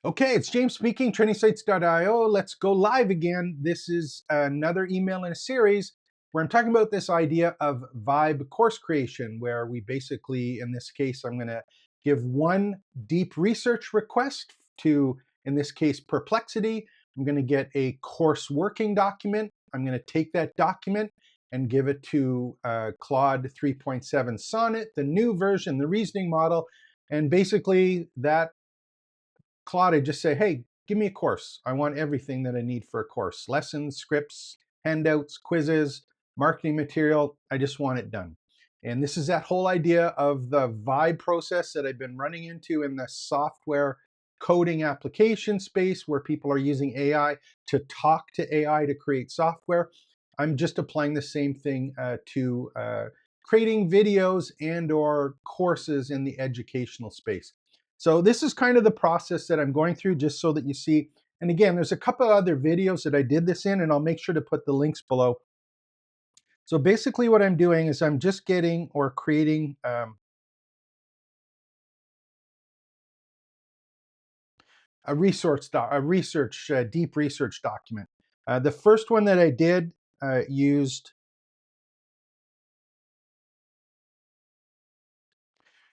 Okay, it's James speaking, trainingsites.io. Let's go live again. This is another email in a series where I'm talking about this idea of vibe course creation, where we basically, in this case, I'm going to give one deep research request to, in this case, Perplexity. I'm going to get a course working document. I'm going to take that document and give it to Claude 3.7 Sonnet, the new version, the reasoning model. And basically, that Claude, I just say, hey, give me a course. I want everything that I need for a course. Lessons, scripts, handouts, quizzes, marketing material. I just want it done. And this is that whole idea of the vibe process that I've been running into in the software coding application space where people are using AI to talk to AI to create software. I'm just applying the same thing to creating videos and or courses in the educational space. So this is kind of the process that I'm going through just so that you see. And again, there's a couple other videos that I did this in, and I'll make sure to put the links below. So basically what I'm doing is I'm just getting or creating a deep research document. The first one that I did used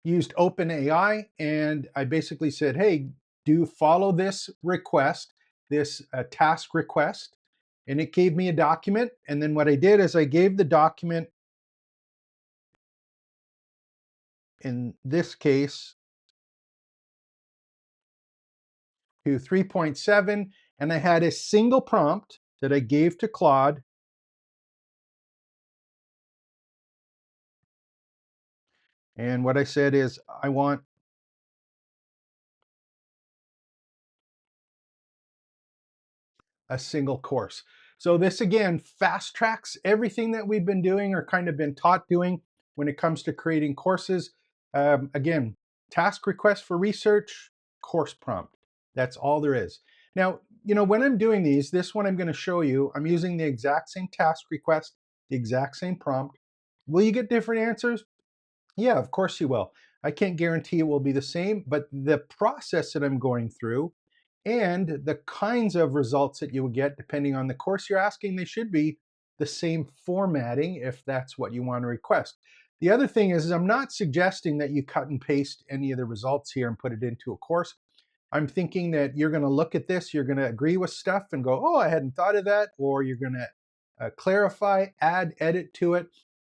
OpenAI, and I basically said, hey, do follow this request, this task request, and it gave me a document. And then what I did is I gave the document, in this case, to 3.7, and I had a single prompt that I gave to Claude. And what I said is, I want a single course. So this again fast tracks everything that we've been doing or kind of been taught doing when it comes to creating courses. Again, task request for research, course prompt. That's all there is. Now, when I'm doing these, this one I'm going to show you, I'm using the exact same task request, the exact same prompt. Will you get different answers? Yeah, of course you will. I can't guarantee it will be the same, but the process that I'm going through and the kinds of results that you will get depending on the course you're asking, they should be the same formatting if that's what you want to request. The other thing is I'm not suggesting that you cut and paste any of the results here and put it into a course. I'm thinking that you're going to look at this, you're going to agree with stuff and go, oh, I hadn't thought of that, or you're going to clarify, add, edit to it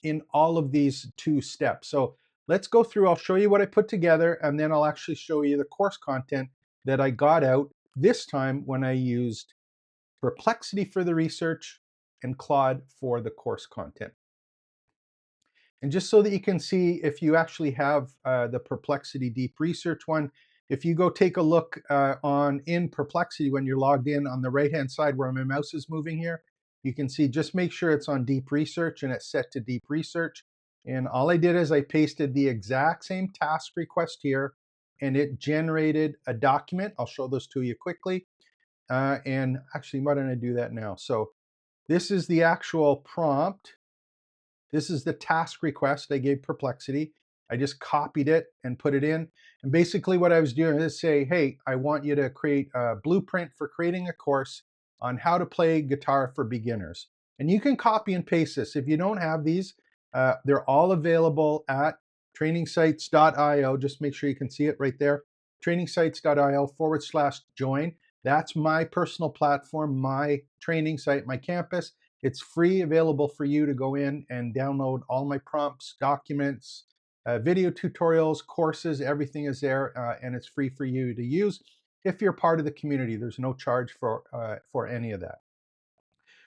in all of these two steps. So let's go through, I'll show you what I put together, and then I'll actually show you the course content that I got out this time when I used Perplexity for the research and Claude for the course content. And just so that you can see if you actually have the Perplexity Deep Research one, if you go take a look in Perplexity when you're logged in on the right-hand side where my mouse is moving here, you can see just make sure it's on Deep Research and it's set to Deep Research. And all I did is I pasted the exact same task request here and it generated a document. I'll show those to you quickly. And actually, why don't I do that now? So this is the actual prompt. This is the task request I gave Perplexity. I just copied it and put it in. And basically what I was doing is say, hey, I want you to create a blueprint for creating a course on how to play guitar for beginners. And you can copy and paste this. If you don't have these, they're all available at trainingsites.io. Just make sure you can see it right there. trainingsites.io/join. That's my personal platform, my training site, my campus. It's free, available for you to go in and download all my prompts, documents, video tutorials, courses, everything is there, and it's free for you to use. If you're part of the community, there's no charge for any of that.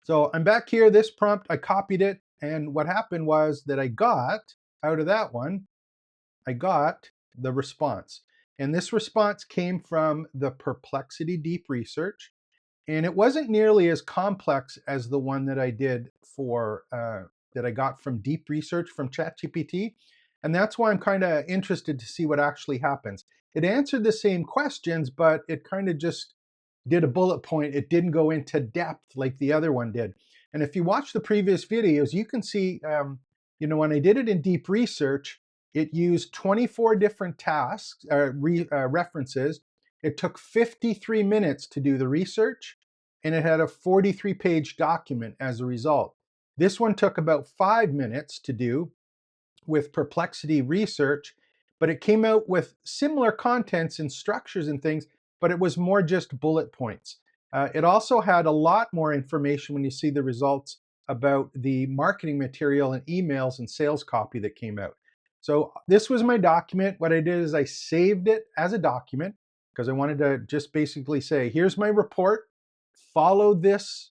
So I'm back here, this prompt, I copied it, and what happened was that I got, out of that one, I got the response. And this response came from the Perplexity Deep Research. And it wasn't nearly as complex as the one that I did for that I got from Deep Research from ChatGPT. And that's why I'm kind of interested to see what actually happens. It answered the same questions, but it kind of just did a bullet point. It didn't go into depth like the other one did. And if you watch the previous videos, you can see, when I did it in Deep Research, it used 24 different tasks, references, It took 53 minutes to do the research, and it had a 43-page document as a result. This one took about 5 minutes to do with Perplexity research, but it came out with similar contents and structures and things, but it was more just bullet points. It also had a lot more information when you see the results about the marketing material and emails and sales copy that came out. So this was my document. What I did is I saved it as a document because I wanted to just basically say, here's my report, follow this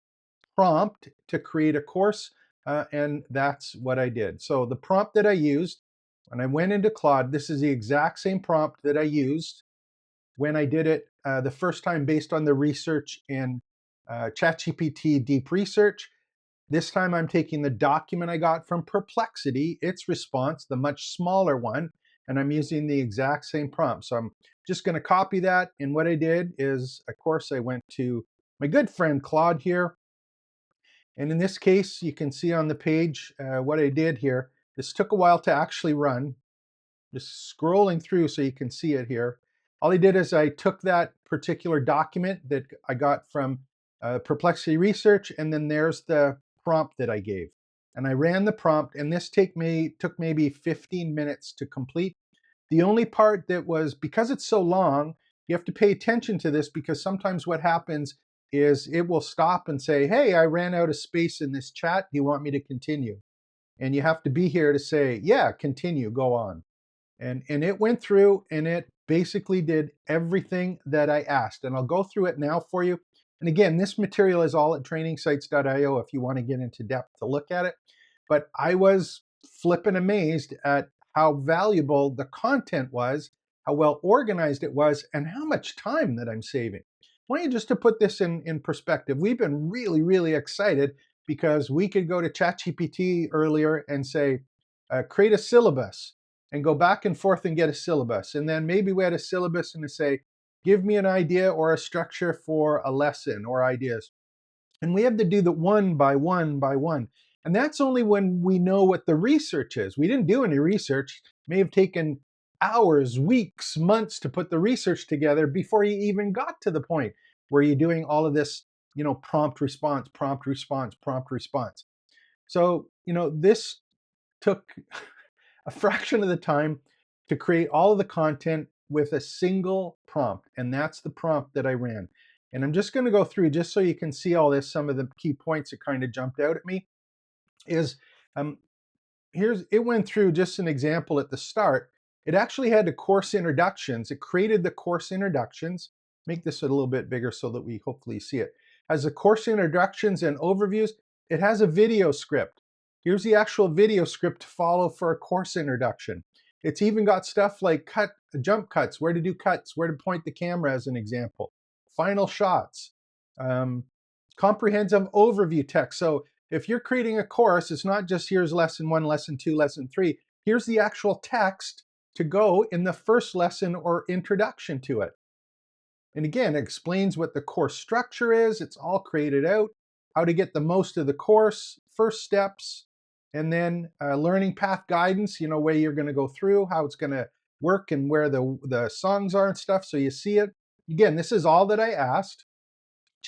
prompt to create a course, and that's what I did. So the prompt that I used when I went into Claude, this is the exact same prompt that I used when I did it the first time based on the research in ChatGPT Deep Research. This time I'm taking the document I got from Perplexity, its response, the much smaller one, and I'm using the exact same prompt. So I'm just going to copy that. And what I did is, of course, I went to my good friend Claude here. And in this case, you can see on the page what I did here. This took a while to actually run, just scrolling through so you can see it here. All I did is I took that particular document that I got from Perplexity Research, and then there's the prompt that I gave. And I ran the prompt, and this took maybe 15 minutes to complete. The only part that was, because it's so long, you have to pay attention to this because sometimes what happens is it will stop and say, hey, I ran out of space in this chat. Do you want me to continue? And you have to be here to say, yeah, continue, go on. And it went through and it basically did everything that I asked. And I'll go through it now for you. And again, this material is all at trainingsites.io if you want to get into depth to look at it. But I was flipping amazed at how valuable the content was, how well organized it was, and how much time that I'm saving. I want you just to put this in perspective. We've been really, really excited because we could go to ChatGPT earlier and say, create a syllabus and go back and forth and get a syllabus. And then maybe we had a syllabus and to say, give me an idea or a structure for a lesson or ideas. And we have to do that one by one by one. And that's only when we know what the research is. We didn't do any research. It may have taken hours, weeks, months to put the research together before you even got to the point where you're doing all of this, prompt response, prompt response, prompt response. So, this took a fraction of the time to create all of the content with a single prompt. And that's the prompt that I ran. And I'm just going to go through just so you can see all this. Some of the key points that kind of jumped out at me is um, it went through just an example at the start. It actually had the course introductions. It created the course introductions. Make this a little bit bigger so that we hopefully see it. As the course introductions and overviews, it has a video script. Here's the actual video script to follow for a course introduction. It's even got stuff like jump cuts, where to do cuts, where to point the camera as an example, final shots, comprehensive overview text. So if you're creating a course, it's not just here's lesson 1, lesson 2, lesson 3. Here's the actual text to go in the first lesson or introduction to it. And again, it explains what the course structure is. It's all created out, how to get the most of the course, first steps, and then learning path guidance, where you're going to go through, how it's going to work and where the songs are and stuff. So you see it. Again, this is all that I asked.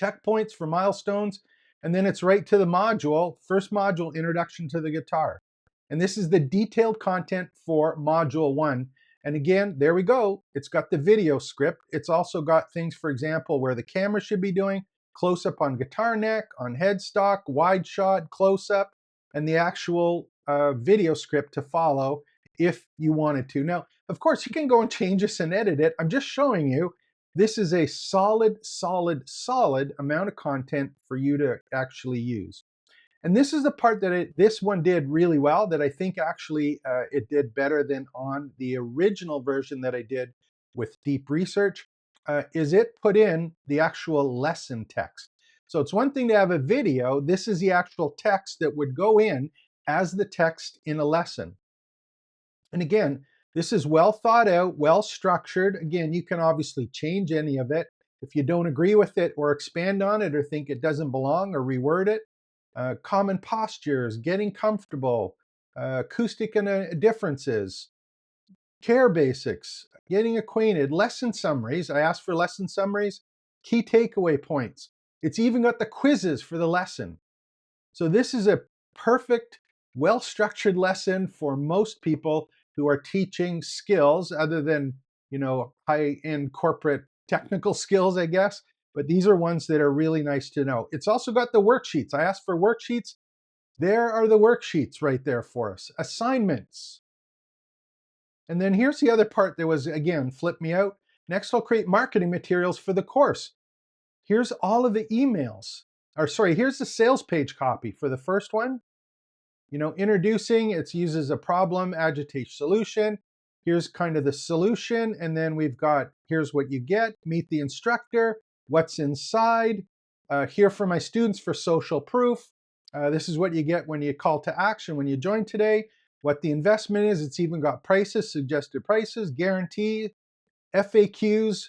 Checkpoints for milestones, and then it's right to the module, first module, introduction to the guitar. And this is the detailed content for module 1. And again, there we go. It's got the video script. It's also got things, for example, where the camera should be doing, close up on guitar neck, on headstock, wide shot, close up, and the actual video script to follow if you wanted to. Now, of course, you can go and change this and edit it. I'm just showing you this is a solid, solid, solid amount of content for you to actually use. And this is the part that this one did really well, that I think actually it did better than on the original version that I did with Deep Research, is it put in the actual lesson text. So it's one thing to have a video. This is the actual text that would go in as the text in a lesson. And again, this is well thought out, well structured. Again, you can obviously change any of it. If you don't agree with it or expand on it or think it doesn't belong or reword it, common postures, getting comfortable, acoustic differences, care basics, getting acquainted, lesson summaries. I asked for lesson summaries, key takeaway points. It's even got the quizzes for the lesson. So this is a perfect, well-structured lesson for most people who are teaching skills other than, high-end corporate technical skills, I guess. But these are ones that are really nice to know. It's also got the worksheets. I asked for worksheets. There are the worksheets right there for us. Assignments. And then here's the other part that was, again, flip me out. Next, I'll create marketing materials for the course. Here's all of the emails. Or sorry, here's the sales page copy for the first one. Introducing, it uses a problem, agitate solution. Here's kind of the solution. And then we've got, here's what you get, meet the instructor, what's inside, here for my students for social proof. This is what you get when you call to action, when you join today, what the investment is. It's even got prices, suggested prices, guarantee, FAQs,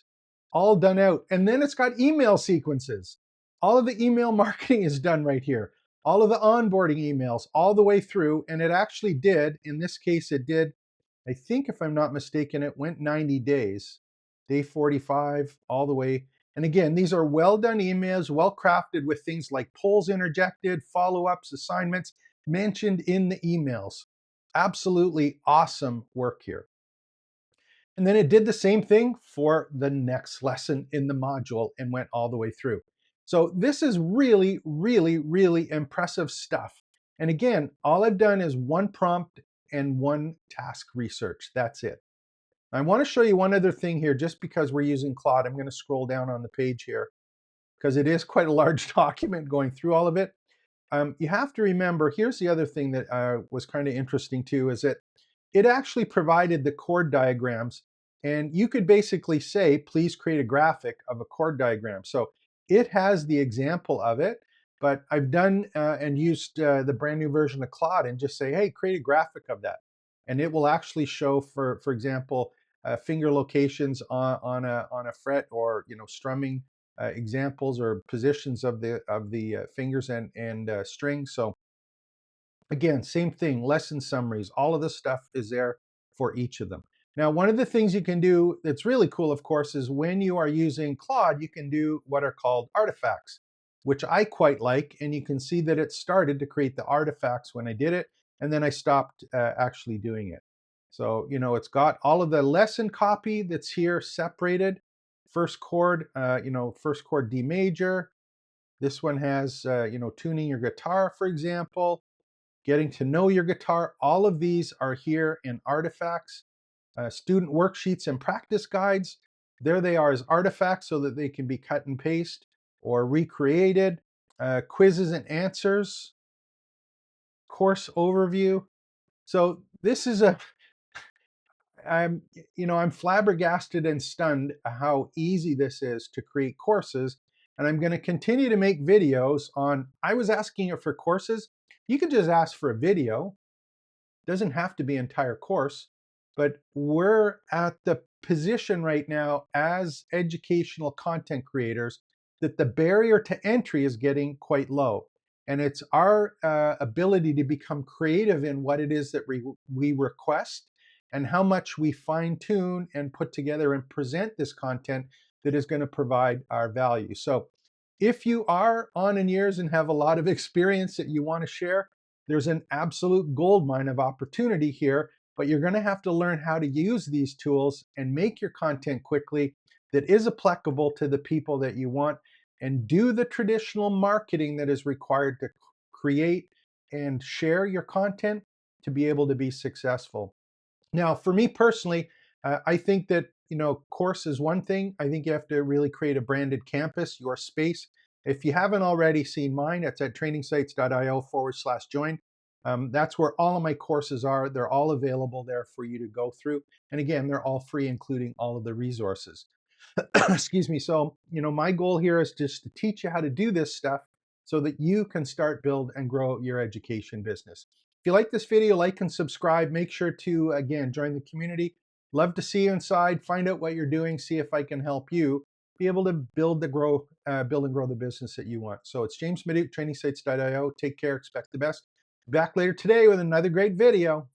all done out. And then it's got email sequences. All of the email marketing is done right here. All of the onboarding emails all the way through. And it actually did, in this case, it did, I think if I'm not mistaken, it went 90 days, day 45, all the way. And again, these are well done emails, well crafted with things like polls interjected, follow-ups, assignments mentioned in the emails. Absolutely awesome work here. And then it did the same thing for the next lesson in the module and went all the way through. So this is really, really, really impressive stuff. And again, all I've done is one prompt and one task research. That's it. I want to show you one other thing here, just because we're using Claude. I'm going to scroll down on the page here because it is quite a large document going through all of it. You have to remember, here's the other thing that was kind of interesting too, is that it actually provided the chord diagrams, and you could basically say, please create a graphic of a chord diagram. So it has the example of it, but I've done and used the brand new version of Claude and just say, hey, create a graphic of that. And it will actually show, for example, finger locations on a fret, or strumming examples or positions of the fingers and strings. So again, same thing, lesson summaries, all of this stuff is there for each of them. Now, one of the things you can do that's really cool, of course, is when you are using Claude, you can do what are called artifacts, which I quite like. And you can see that it started to create the artifacts when I did it, and then I stopped actually doing it. So, it's got all of the lesson copy that's here separated. First chord, first chord D major. This one has, tuning your guitar, for example, getting to know your guitar. All of these are here in artifacts. Student worksheets and practice guides. There they are as artifacts so that they can be cut and paste or recreated. Quizzes and answers, course overview. So this is I'm flabbergasted and stunned how easy this is to create courses. And I'm going to continue to make videos on, I was asking it for courses. You could just ask for a video. Doesn't have to be entire course, but we're at the position right now as educational content creators that the barrier to entry is getting quite low. And it's our ability to become creative in what it is that we request and how much we fine tune and put together and present this content that is going to provide our value. So if you are on in years and have a lot of experience that you want to share, there's an absolute goldmine of opportunity here, but you're going to have to learn how to use these tools and make your content quickly that is applicable to the people that you want, and do the traditional marketing that is required to create and share your content to be able to be successful. Now, for me personally, I think that, course is one thing. I think you have to really create a branded campus, your space. If you haven't already seen mine, it's at trainingsites.io/join. That's where all of my courses are. They're all available there for you to go through. And again, they're all free, including all of the resources. Excuse me. So, my goal here is just to teach you how to do this stuff so that you can start, build, and grow your education business. If you like this video, like and subscribe. Make sure to, again, join the community. Love to see you inside, find out what you're doing, see if I can help you be able to build and grow the business that you want. So it's James Madute, trainingsites.io. Take care, expect the best. Back later today with another great video.